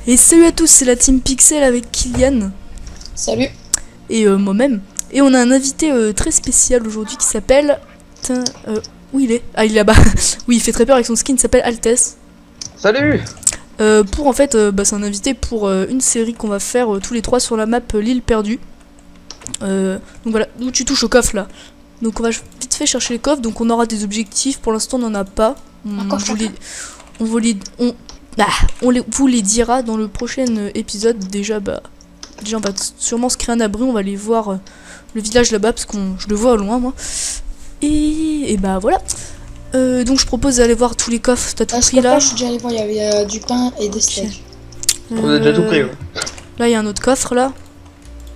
Et salut à tous, c'est la team Pixel avec Kylian Salut. et moi-même. Et on a un invité très spécial aujourd'hui qui s'appelle... où il est? Ah, il est là-bas. Oui, il fait très peur avec son skin, il s'appelle Altesse. Salut. Pour en fait, c'est un invité pour une série qu'on va faire tous les trois sur la map l'île perdue. Donc voilà, nous tu touches au coffre là. Donc on va vite fait chercher les coffres, donc on aura des objectifs, pour l'instant on n'en a pas. Vous les dira dans le prochain épisode. Déjà on va sûrement se créer un abri, on va aller voir le village là-bas parce que je le vois au loin moi. Et bah voilà. Donc je propose d'aller voir tous les coffres. T'as tout pris là? Je suis déjà allé voir, il y avait du pain et des steaks. On a déjà tout pris. Ouais. Là il y a un autre coffre là.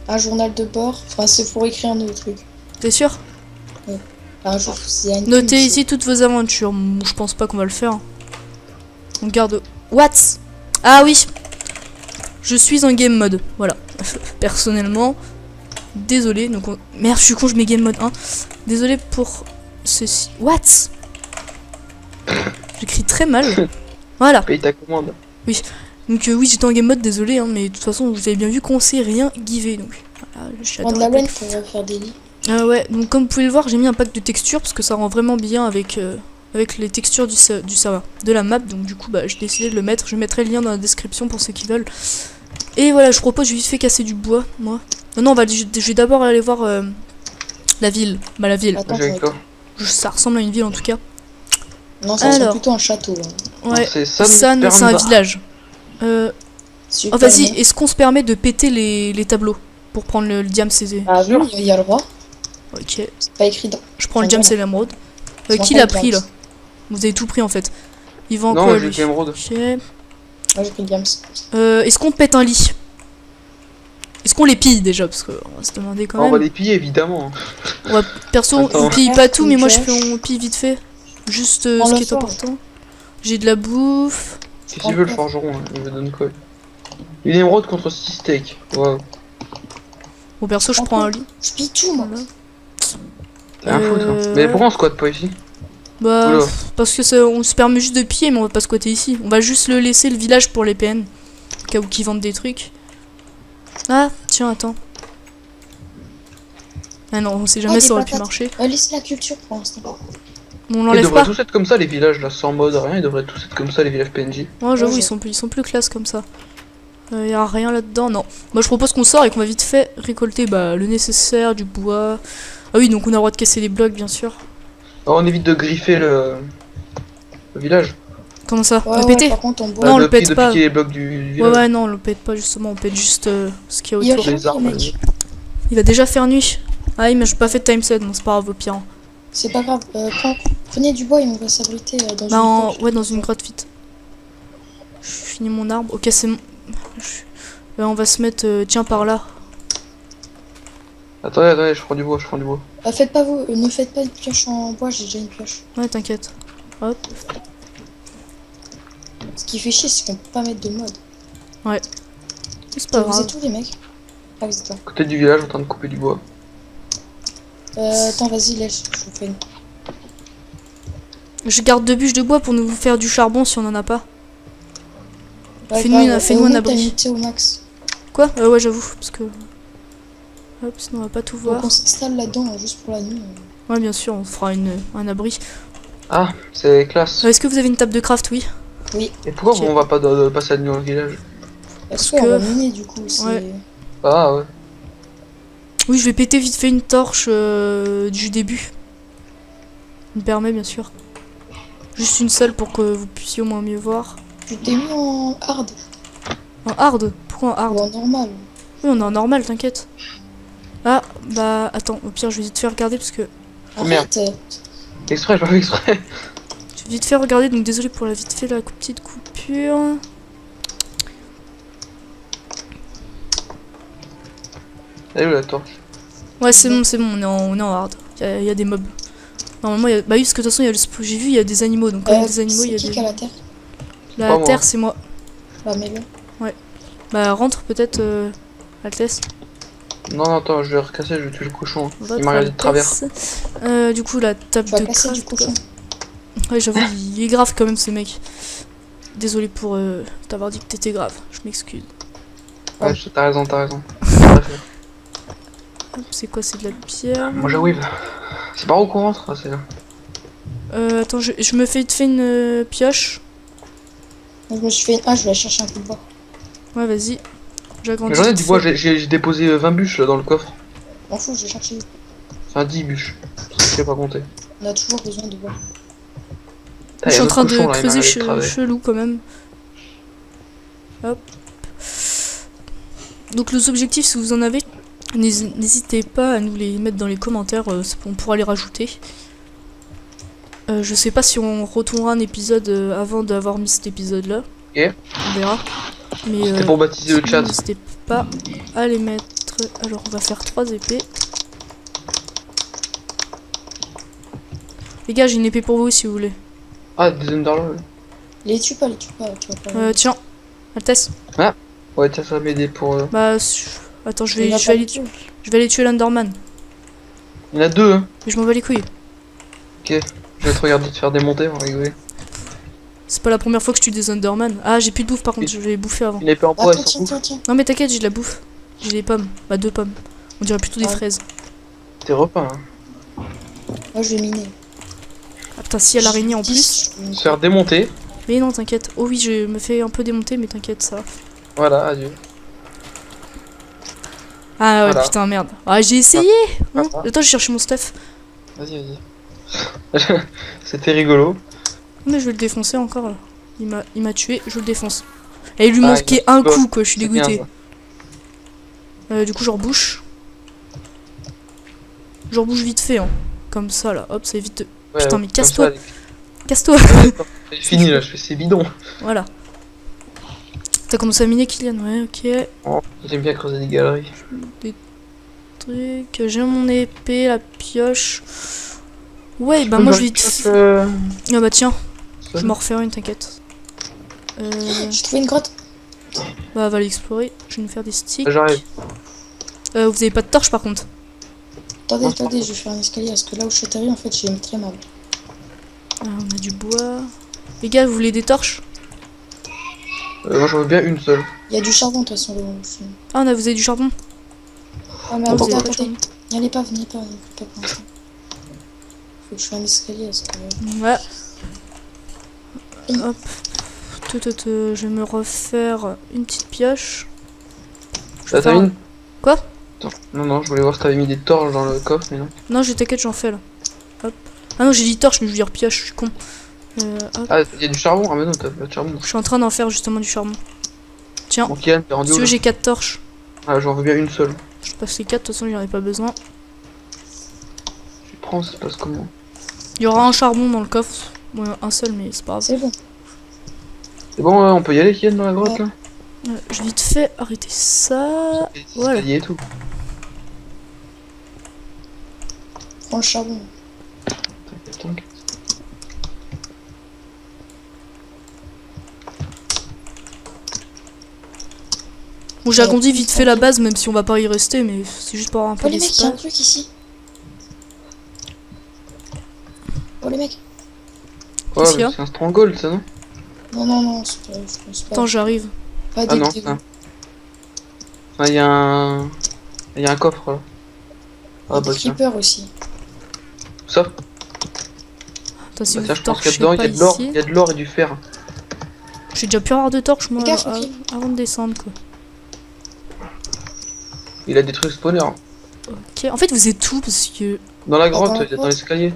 Un journal de bord, enfin c'est pour écrire un autre truc. T'es sûr? Un jour, notez ici toutes vos aventures. Je pense pas qu'on va le faire. On garde... What? Ah oui. Je suis en game mode. Voilà. Personnellement. Désolé. Donc merde, je suis con, je mets game mode 1. Désolé pour ceci. What? J'écris très mal. Voilà. Paye ta commande. Oui. Donc oui, j'étais en game mode, désolé. Hein, mais de toute façon, vous avez bien vu qu'on s'est rien givé. Donc voilà, prends de la laine pour faire des lits. Ouais, donc comme vous pouvez le voir, j'ai mis un pack de textures parce que ça rend vraiment bien avec les textures du serveur, de la map. Donc du coup, j'ai décidé de le mettre. Je mettrai le lien dans la description pour ceux qui veulent. Et voilà, je propose, je vais vite fait casser du bois, moi. Non, je vais d'abord aller voir la ville. La ville. Attends, Ça ressemble à une ville en tout cas. Non, ça ressemble plutôt à un château. Hein. Ouais, c'est un village. Oh, vas-y, est-ce qu'on se permet de péter les tableaux pour prendre le diam CZ? Ah oui, il y a le droit. Ok. C'est pas écrit dans. Je prends le diam et l'émeraude. Qui l'a pris là? Vous avez tout pris en fait. Il vend quoi lui? L'émeraude. Ok. Moi j'ai pris le diam. Est-ce qu'on pète un lit? Est-ce qu'on les pille déjà? Parce qu'on va se demander quand même. On va les piller évidemment. Perso, on pille pas tout, mais moi on pille vite fait. Juste ce qui est important. J'ai de la bouffe. Qu'est-ce qu'il veut le forgeron? Il me donne quoi? Une émeraude contre 6 steaks. Waouh. Bon, perso, je prends un lit. Je pille tout moi. T'es un fou toi. Mais pourquoi on squatte pas ici? Parce que on se permet juste de piller, mais on va pas squatter ici. On va juste le laisser le village pour les PN. Au cas où qu'ils vendent des trucs. Ah, tiens, attends. Ah non, on sait jamais, ça aurait pu marcher. Laisse la culture pour l'instant. On Ils l'enlève devraient pas. tous être comme ça les villages là, sans mode, rien. Ils devraient tous être comme ça les villages PNJ. Ouais, j'avoue, ils sont plus classe comme ça. Y a rien là-dedans, non. Moi je propose qu'on sort et qu'on va vite fait récolter le nécessaire, du bois. Ah oui, donc on a le droit de casser les blocs, bien sûr. Alors on évite de griffer le village. Comment ça? Ouais, Le péter? par contre, Non, on le pète de pas. piquer les blocs du village. Ouais, non, on le pète pas justement, on pète juste ce qu'il y a autour. Les arbres. Il va déjà faire nuit. Ah oui, mais j'ai pas fait de time set, non, c'est pas grave, au pire. C'est pas grave, prenez du bois et on va s'abriter dans une grotte. Ouais, dans une grotte vite. Je finis mon arbre. Ok, c'est bon. On va se mettre, tiens, par là. Attendez, je prends du bois, Faites pas vous, ne faites pas une pioche en bois, j'ai déjà une pioche. Ouais, t'inquiète. Hop. Ce qui fait chier, c'est qu'on peut pas mettre de mode. Ouais. C'est pas Vous grave. êtes tous les mecs? Ah, vous êtes là. Côté du village, en train de couper du bois. Attends, vas-y, laisse, je vous fais une. Je garde 2 bûches de bois pour nous faire du charbon si on en a pas. Ouais, Fais-nous un abri. Au max. Quoi? Ouais, j'avoue, parce que... Hop, sinon on va pas tout voir. Donc on s'installe là-dedans, juste pour la nuit. Ouais, bien sûr, on fera un abri. Ah, c'est classe. Est-ce que vous avez une table de craft? Oui. Oui. Et pourquoi on va pas passer la nuit dans le village? Parce qu'on va miner du coup, Ouais. Ah ouais. Oui, je vais péter vite fait une torche du début. Il me permet, bien sûr. Juste une seule pour que vous puissiez au moins mieux voir. Je t'ai mis en hard. En hard? Pourquoi en hard? Ou en normal. Oui, on est en normal, t'inquiète. Ah, attends, au pire, je vais vite faire regarder parce que... Arrête. Exprès, j'ai pas fait exprès. Je vais vite faire regarder, donc désolé pour la vite fait la petite coupure. Elle est où la torche? Ouais, c'est bon, on est en hard. Il y a des mobs. Normalement, il y a... Bah oui, parce que de toute façon, j'ai vu, il y a des animaux, donc comme des animaux, il y a des... qui a la terre? La terre, c'est moi. Bah, mets-le. Ouais. Bah, rentre peut-être, Altesse. Non, attends, je vais recasser, je vais tuer le cochon. Il m'a regardé de travers. Du coup, la table de craft. Du cochon. Ouais, j'avoue, il est grave quand même, ce mec. désolé pour t'avoir dit que t'étais grave. Je m'excuse. Ouais, t'as raison, t'as raison. Hop, c'est quoi? C'est de la pierre. Moi j'ai whip. C'est par où qu'on rentre? Ah, c'est là. Attends, je me fais une pioche. Donc, je me suis fait une hache, je vais aller chercher un peu de bois. Ouais, vas-y. J'agrandis. J'en ai vite du bois, fait. j'ai déposé 20 bûches là dans le coffre. M'en fous, je vais chercher. Enfin 10 bûches. Je sais pas compter. On a toujours besoin de bois. Je suis en train de cochon, là, il creuser m'arrive de travers. chelou quand même. Hop. Donc les objectifs, si vous en avez, n'hésitez pas à nous les mettre dans les commentaires, on pourra les rajouter. Je sais pas si on retournera un épisode avant d'avoir mis cet épisode là. Ok. On verra. Mais C'était pour baptiser le chat. n'hésitez pas à les mettre. Alors on va faire 3 épées. Les gars, j'ai une épée pour vous si vous voulez. Ah, des Underlords. Les tue pas, tu vas pas. Tiens, Altesse. Ouais, tiens, ça va m'aider pour. Bah, attends, je vais Il y en a pas du tout. aller tuer l'Enderman. Il y en a deux, hein. Mais je m'en bats les couilles. Ok. Je vais te regarder te faire démonter, on va rigoler. C'est pas la première fois que je tue des Enderman. Ah, j'ai plus de bouffe par contre, Et- je vais bouffer avant. Une épée en bois, Attends, elle s'en fout. tiens. Non mais t'inquiète, j'ai de la bouffe. J'ai des pommes. Bah 2 pommes. On dirait plutôt des Ah. fraises. Tes repas, hein. Moi, je vais miner. Ah putain, si y a l'araignée en plus. Se faire démonter. Mais non, t'inquiète. Oh oui, je me fais un peu démonter, mais t'inquiète, ça va. Voilà, adieu. Ah ouais, Voilà. putain, merde. Ah, j'ai essayé. Hein. Voilà. Attends, j'ai cherché mon stuff. Vas-y. C'était rigolo. Mais je vais le défoncer encore là. Il m'a tué, je le défonce. Et il lui Ah, manquait il un faut- coup quoi, je suis C'est bien, dégoûté. ça. Du coup, je rebouche. Je rebouche vite fait, hein. Comme ça là, hop, ça évite de. Ouais, Putain, mais comme casse-toi. ça, Casse-toi. C'est fini là, je fais ces bidons. Voilà. T'as commencé à miner, Kylian? Ouais, ok. Oh, j'aime bien creuser des galeries. Truc. J'ai mon épée, la pioche. Ouais, bah moi je vais. Ah bah tiens, je m'en refais une, t'inquiète. J'ai trouvé une grotte. Bah, va l'explorer. Je vais nous faire des sticks. J'arrive. Vous avez pas de torche par contre. Attendez, je vais faire un escalier parce que là où je suis atterri, en fait, j'ai une très mal. Ah, on a du bois. Les gars, vous voulez des torches? Moi j'en veux bien une seule. Il y a du charbon, de toute façon, là où je suis. Ah, vous avez du charbon? Ah, mais Oh, vous attendez, avez pas de attendez. N'y allez pas pour l'instant. Faut que je fasse un escalier parce que. charbon. Ouais. Hop. Je vais me refaire une petite pioche. Je vais T'as faire- mis? Quoi? Attends. Non, je voulais voir si t'avais mis des torches dans le coffre, mais non. Non, t'inquiète, j'en fais là. Hop. Ah non, j'ai dit torche, mais je veux dire pioche, je suis con. Hop. Ah, il y a du charbon? Ah, mais non, t'as pas de charbon. Je suis en train d'en faire justement du charbon. Tiens, Bon, Kian, t'es rendu si tu où veux, là? j'ai 4 torches. Ah, j'en veux bien une seule. Je passe les 4, de toute façon, j'en ai pas besoin. Je prends, ça se passe comment? Il y aura un charbon dans le coffre. Ouais, un seul, mais c'est pas grave. C'est bon. C'est bon, on peut y aller, Kian, dans la grotte là? Je vais vite fait arrêter ça. Et des Voilà. escaliers et tout. Prends le charbon. T'inquiète. Bon, j'ai agrandi vite fait la base, même si on va pas y rester, mais c'est juste pour avoir un peu Oh les mecs, il y a un d'espace. truc ici. Oh les mecs. Ouais, Qu'est-ce qu'il y a mais c'est un stronghold ça, non? Non, c'est pas. Je pense pas. Attends, j'arrive. Pas Ah non, des ça. Ah, il y a un. Il y a un coffre là. Ah bah tiens. creepers aussi. Ça, Attends, si bah, vous tiens, je pense qu'il y a torchez dedans, il y pas a de l'or, ici. il y a de l'or et du fer. J'ai déjà pu avoir de torches, moi, Fais gaffe, avant, ok. avant de descendre, quoi. Il a détruit le spawner. Ok, en fait, vous êtes tout, parce que... Dans la grotte, dans la il y a dans grotte. l'escalier.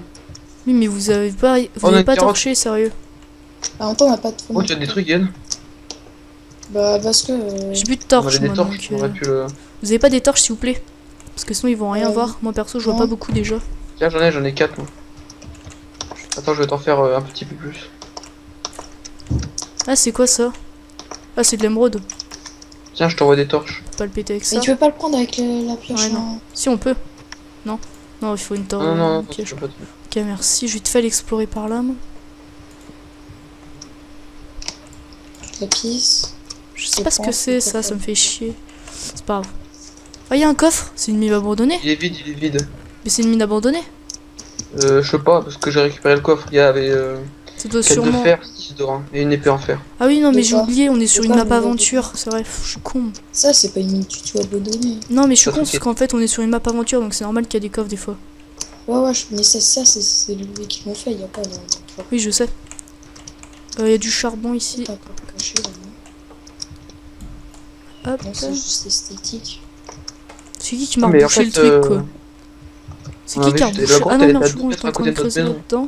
Oui, mais vous avez pas, vous On a avez une pas carotte. torché, sérieux. Ah, en même temps, on n'a pas de Oh, tu as des trucs, Yann? Bah, parce que. J'ai plus de On torches, avait des moi, torches, donc... on aurait pu le. Vous avez pas des torches, s'il vous plaît? Parce que sinon, ils vont rien Euh, voir. Moi, perso, je vois non. pas beaucoup, déjà. Tiens, j'en ai 4 moi. Attends, je vais t'en faire un petit peu plus. Ah, c'est quoi, ça? Ah, c'est de l'émeraude. Tiens, je t'envoie des torches. On peut pas le péter avec ça. Mais tu veux pas le prendre avec la pioche Ouais, non. hein. Si, on peut. Non. Non, il faut une torche. Non, Ok, je peux pas te- ok, merci. Je vais te faire l'explorer par là, moi. La pisse. Je sais Je pas ce que pense c'est, que ça, ça ça me fait- fait chier. C'est pas grave. Ah, il y a un coffre. C'est une mine abandonnée. Il est vide. Mais c'est une mine abandonnée. Je sais pas, parce que j'ai récupéré le coffre. Il y avait. Ça doit 4 de sûrement... fer, 6 d'or, hein, et une épée en fer. Ah oui, non, mais j'ai Pourquoi oublié, on est sur une Pourquoi map vous l'avez aventure, c'est vrai, je suis con. Ça, c'est pas une mine du tout abandonnée. Non, mais je suis Ça con fait- parce qu'en fait, on est sur une map aventure, donc c'est normal qu'il y a des coffres des fois. Ouais, mais ça c'est le qui l'ont fait, y a pas dans le Oui, je sais. Il y a du charbon ici. pas caché là. Hop. Non, c'est juste esthétique. C'est qui m'a Mais en rebouché le fait, truc, quoi? C'est on qui avait qui a juste- rebouché? la grotte, Ah non, elle merde, est je suis à con, 2 j'étais en mètres à train de côté de notre creuser maison. là-dedans.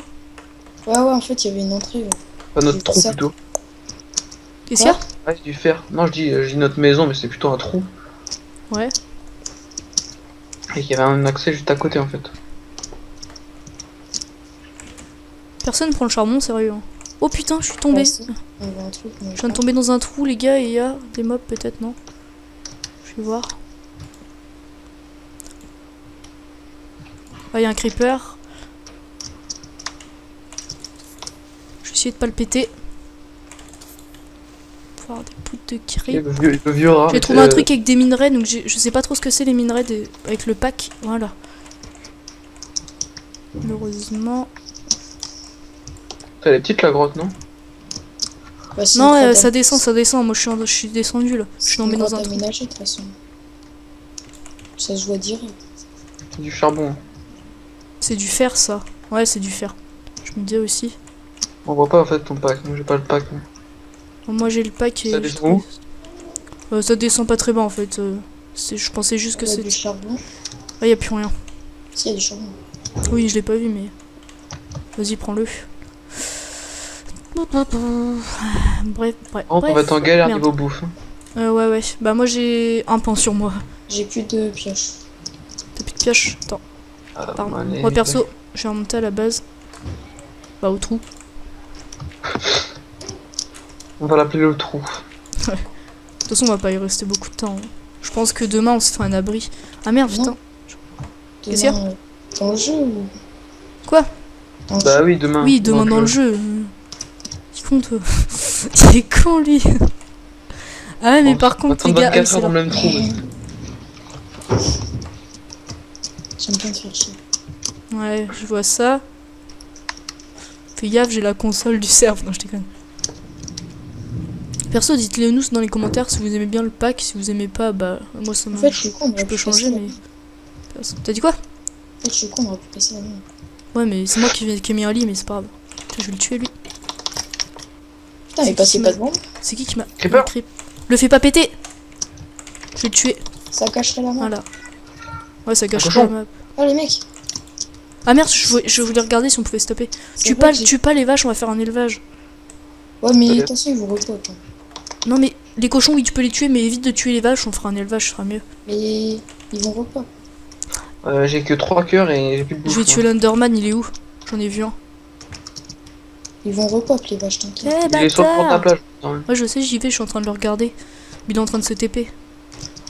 Ouais, en fait, il y avait une entrée. Ouais. Enfin, notre J'ai trou ça. plutôt. Qu'est-ce qu'il y a? Ouais, c'est du fer. Non, je dis notre maison, mais c'est plutôt un trou. Ouais. Et qu'il y avait un accès juste à côté en fait. Personne prend le charbon, sérieux. Hein. Oh putain, je suis tombé. Ouais, si. On voit un truc, mais Je viens de tomber dans un trou, les gars, et il y a des mobs peut-être, non? Je vais voir. Ah, il y a un creeper. Je vais essayer de pas le péter. Faut avoir des poutres de Et creep. le vieux rat. J'ai trouvé un truc avec des minerais, donc je sais pas trop ce que c'est les minerais avec le pack. Voilà. Malheureusement. Elle est petite la grotte, non? Bah, c'est Non, une grotte ça descend. Moi, je suis descendu là. Je suis tombé dans un trou. aménagé de toute façon. Ça se voit direct. C'est du charbon. C'est du fer, ça. Ouais, c'est du fer. Je me disais aussi. On voit pas en fait ton pack. Moi j'ai pas le pack. Moi, j'ai le pack et... Ça descend où? Ça descend pas très bas, en fait. Je pensais juste que Il y a c'était... du charbon. Ah, y a plus rien. Si, il y a du charbon. Oui, je l'ai pas vu, mais... Vas-y, prends-le. Bref. On va être en galère Merde. niveau bouffe. Ouais. Bah, moi, j'ai un pain sur moi. J'ai plus de pioches. T'as plus de pioche? Attends, Ah, pardon. allez. Moi, perso, je vais remonter à la base. Bah, au trou. On va l'appeler le trou. De toute façon, on va pas y rester beaucoup de temps. Hein. Je pense que demain, on se fera un abri. Ah merde, Non. putain. Qu'est-ce qu'il y a Demain, dans le jeu ou... Quoi? Dans le Bah jeu. oui, demain. Oui, demain Donc, dans le jeu. Qui compte toi? Il est con, lui. Ah ouais, mais on par va contre, les attendre gars... 24 c'est heures dans le là. même trou. J'aime bien te faire chier. Ouais, je vois ça. Fais gaffe, j'ai la console du serve. Non, je déconne. Perso, dites-le nous dans les commentaires si vous aimez bien le pack. Si vous aimez pas, bah moi ça me... En fait, je suis con, on je aurait peux pu changer, passer la mais... nuit. T'as dit quoi? En fait, je suis con, on aurait pu passer la nuit. Ouais, mais c'est moi qui ai mis un lit, mais c'est pas grave. Putain, je vais le tuer, lui. Putain, mais C'est passez qui pas m'a- devant. C'est qui m'a... Creeper. Creep. Le fais pas péter. Je vais le tuer. Ça cacherait la main. Voilà. Ouais, ça gâche cochon. la map. Oh, les mecs. Ah merde, je voulais regarder si on pouvait stopper. c'est Tue vrai pas, que j'ai- tue pas les vaches, on va faire un élevage. Ouais, mais Ok. attention, ils vous repopent. Hein. Non mais les cochons, oui, tu peux les tuer, mais évite de tuer les vaches, on fera un élevage, ce sera mieux. Mais ils vont repop. J'ai que 3 cœurs et j'ai plus de bouffe. Je vais tuer l'Underman, il est où? J'en ai vu un. Ils vont repop, les vaches, t'inquiète. Eh Il est sur le port de la bâtard! plage. Putain. Ouais, je sais, j'y vais, je suis en train de le regarder. Il est en train de se TP.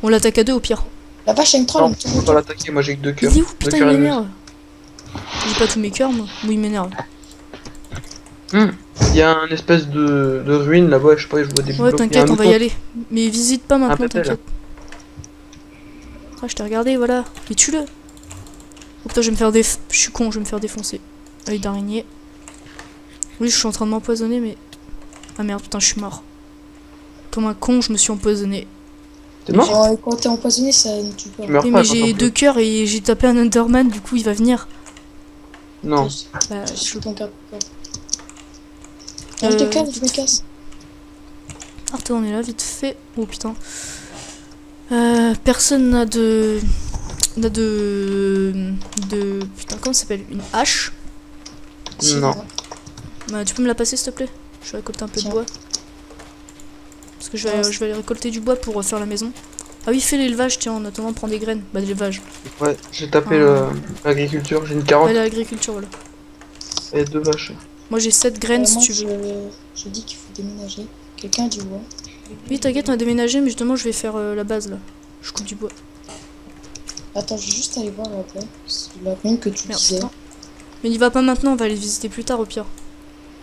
On l'attaque à deux au pire. La vache, elle me troll, Non, elle me on tourne va pas l'attaquer, moi j'ai que 2 cœurs. Il est où? Deux Putain, il cœurs et demi. m'énerve. J'ai pas tous mes cœurs, moi. Oui, il m'énerve. Il y a un espèce de ruine là-bas, je sais pas, je vois des Ouais, blocs. Il y a t'inquiète, un on va y mouton. aller. Mais visite pas maintenant, pépé, là. t'inquiète. Ah, je t'ai regardé, voilà. Mais tue-le. Oh putain, je vais me faire Je suis con, je vais me faire défoncer. Œil d'araignée. Oui, je suis en train de m'empoisonner, mais... Ah merde, putain, je suis mort. Comme un con, je me suis empoisonné. T'es mort? Genre, quand t'es empoisonné, ça ne tue pas. Tu meurs Oui, pas mais quand j'ai t'en 2 cœurs et j'ai tapé un Enderman, du coup, il va venir. Non. Bah, Je suis ton cœur. Euh, Je te casse, je me casse. Attends, on est là, vite fait. Oh putain. Personne n'a de... Putain, comment ça s'appelle? Une hache? Non. Bah, tu peux me la passer, s'il te plaît? Je vais récolter un peu de Tiens. bois. Parce que je Ouais, vais aller récolter du bois pour refaire la maison. Ah oui, fais l'élevage, tiens, en attendant, prends des graines. Bah, de l'élevage. Ouais, j'ai tapé Ah. l'agriculture, j'ai une carotte Ouais, l'agriculture, voilà. et 2 vaches. Moi, j'ai 7 graines, si Moi, tu veux. je dis qu'il faut déménager. Quelqu'un du bois. Oui, t'inquiète, on a déménagé, mais justement, je vais faire la base, là. Je coupe du bois. Attends, je vais juste aller voir là-bas. C'est la ruine que tu Merde, disais. putain. Mais n'y va pas maintenant, on va aller visiter plus tard, au pire.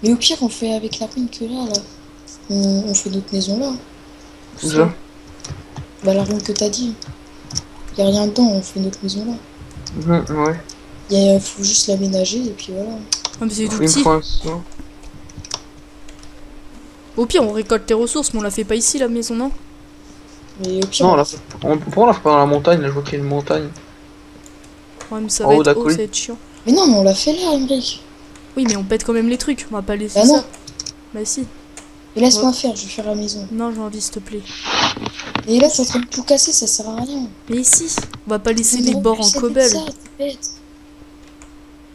Mais au pire, on fait avec la ruine que là. On fait notre maison là. Où ça? Bah, la ruine que t'as dit. Y a rien dedans, on fait notre maison là. Ouais. Faut juste l'aménager et puis voilà. Ah, mais c'est tout Il me petit. faut un saut. Au pire, on récolte les ressources, mais on la fait pas ici, la maison, non? Mais au pire, Non, là, pourquoi on la fait pas dans la montagne? Là, je vois qu'il y a une montagne. Ouais, mais ça En va haut être de la haut, ça colline. va être chiant. mais non, mais on l'a fait là, Emmerich. Oui, mais on pète quand même les trucs, on va pas laisser Bah non. ça. Bah si. Mais laisse-moi faire, je vais faire la maison. Non, j'ai envie, s'il te plaît. Et là, t'es en train de tout casser, ça sert à rien. Mais ici, on va pas laisser Mais les non, bords tu en sais cobble. ça, t'es bête.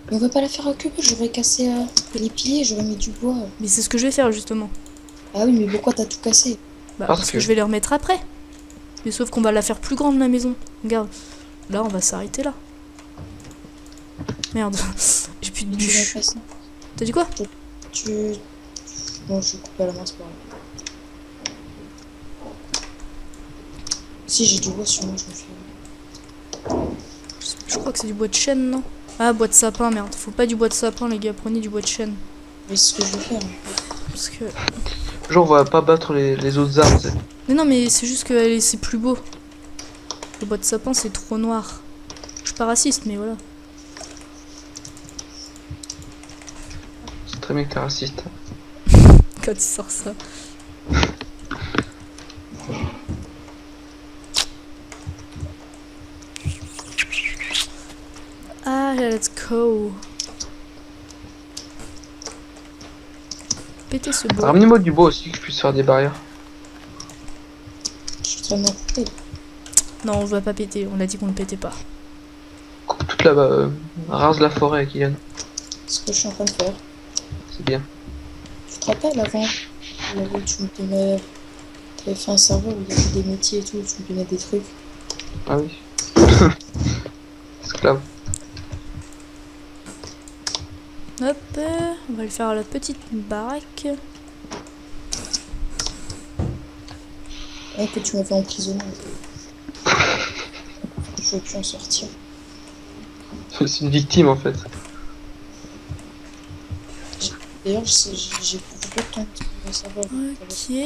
Mais on va pas la faire en cube, j'aurais cassé les piliers, j'aurais mis du bois. Mais c'est ce que je vais faire, justement. Ah oui, mais pourquoi t'as tout cassé? Bah, Parce parce que que- je vais les remettre après. Mais sauf qu'on va la faire plus grande, la maison. Regarde. Là, on va s'arrêter là. Merde. J'ai plus de Tu vas bûches. faire ça. T'as dit quoi? Tu... Bon, je vais couper à la main, c'est pas grave. Si j'ai du bois sur moi, je me fais... Je crois que c'est du bois de chêne, non? Ah, bois de sapin, merde. Faut pas du bois de sapin, les gars. Prenez du bois de chêne. Mais c'est ce que je vais faire. Parce que... Genre, on va pas battre les autres arbres. Mais non, mais c'est juste que c'est plus beau. Le bois de sapin, c'est trop noir. Je suis pas raciste, mais voilà. C'est très bien que t'es raciste. Quand il sort ça. Ah, let's go. Péter ce bois. Ramenez-moi du bois aussi, que je puisse faire des barrières. Je suis très bien coupé. Non, on va pas péter. On a dit qu'on ne pétait pas. Coupe toute la rase la forêt, Kylian. C'est ce que je suis en train de faire. C'est bien. Tu te rappelles avant, tu me donnais... T'avais fait un serveur où il y avait des métiers et tout, tu me donnais des trucs. Ah oui. Esclave. Hop, on va le faire à la petite baraque. Et que tu m'avais emprisonné. Je veux plus en sortir. C'est une victime en fait. D'ailleurs, j'ai beaucoup de temps pour savoir. Ok.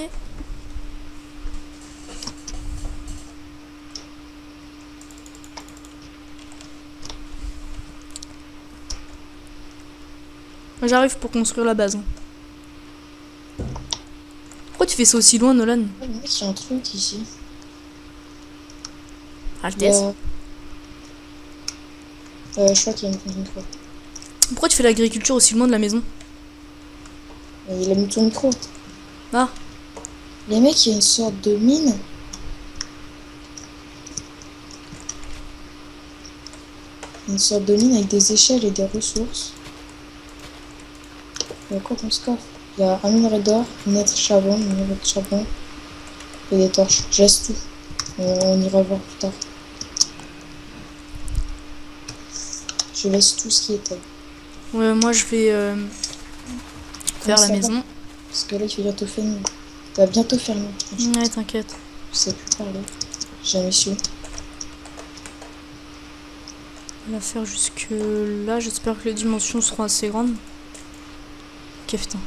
J'arrive pour construire la base. Pourquoi tu fais ça aussi loin, Nolan? Ah, le mec, il y a un truc ici. Altesse. Je crois qu'il y a une micro. Pourquoi tu fais l'agriculture aussi loin de la maison? Il a mis ton micro. Ah. Les mecs, il y a une sorte de mine. Une sorte de mine avec des échelles et des ressources. Il y a quoi dans ce coffre? Il y a un minerai d'or, une lettre charbon, une minerai de charbon et des torches. Je laisse tout. On ira voir plus tard. Je laisse tout ce qui était. Ouais, moi je vais faire Comment la ça maison. Parce que là, il fait bientôt faire nuit. Il va bientôt faire nuit. Ouais, t'inquiète. Je sais plus parler. J'ai jamais su. On va faire jusque là. J'espère que les dimensions seront assez grandes. Ok, putain.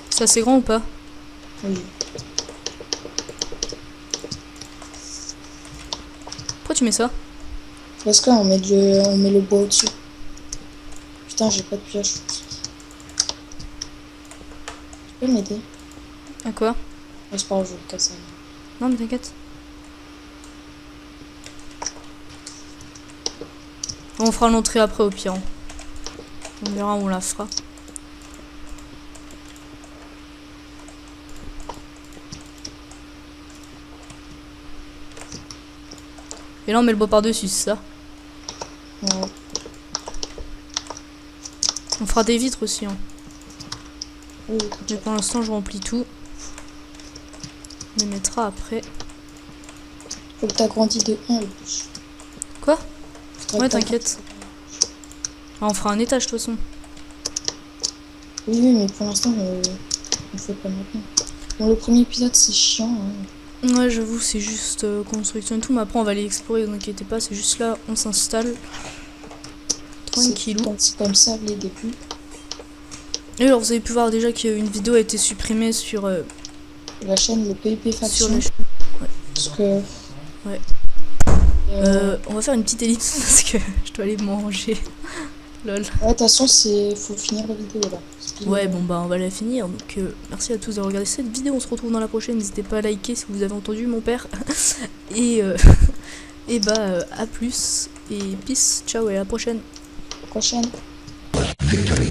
C'est assez grand ou pas? Oui. Pourquoi tu mets ça? Parce qu'on met le bois au-dessus. Putain, j'ai pas de pioche. Tu peux m'aider? À quoi? Oh, c'est pas grave, je vais le casser. Non, mais t'inquiète. On fera l'entrée après au pire. On verra où on la fera. Et là on met le bois par-dessus, c'est ça? Ouais. On fera des vitres aussi. Hein. Oui, Mais pour l'instant je remplis tout. On les mettra après. faut que t'agrandis de 1 le bûche. Quoi? Faudrait Ouais, que t'agrandisses t'inquiète. Ah, on fera un étage de toute façon. Oui, mais pour l'instant, on le fait pas maintenant. Bon, le premier épisode, c'est chiant. Hein. Ouais, j'avoue, c'est juste construction et tout. Mais après on va aller explorer, ne vous inquiétez pas. C'est juste là, on s'installe. Tranquillou. C'est comme ça les débuts. Et alors vous avez pu voir déjà qu'une vidéo a été supprimée sur La chaîne, le PvP sur Faction. les... Parce que... Ouais. On va faire une petite ellipse parce que je dois aller manger. Lol. Ouais, de toute façon, faut finir la vidéo là. Ouais, bon bah on va la finir. Donc merci à tous d'avoir regardé cette vidéo. On se retrouve dans la prochaine. N'hésitez pas à liker si vous avez entendu mon père. Et bah à plus. Et peace, ciao et à la prochaine. Prochaine. Victory.